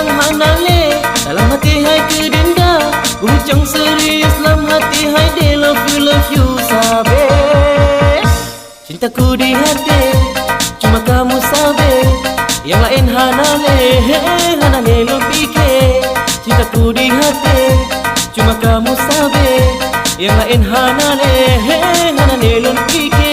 sang hanale, dalam hati hai kedenda, bujang serius dalam hati hai de love you sabe. Cintaku di hati, cuma kamu sabe, yang lain hanale, hanale lebih ke. Cintaku di hati, cuma kamu sabe, yang lain hanale, hanale lebih ke.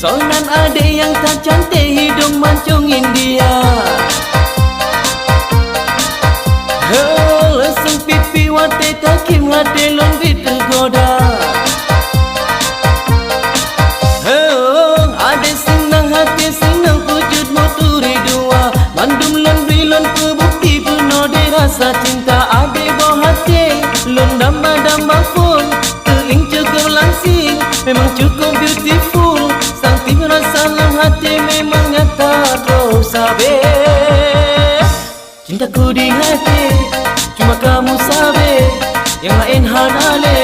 Soalan ada yang tak cantik, hidung mancung India. Lesung pipi wate takim hati lombi tergoda. Ada senang hati senang wujud moturi dua. Mandum lon bilon pebukti penuh dirasa cinta. Ada bawah hati lon damba-damba pun teling cukup langsing, memang cukup beautiful. Rasa dalam hati memang nyata kau sabe. Cintaku di hati, cuma kamu sabe, yang lain hanale,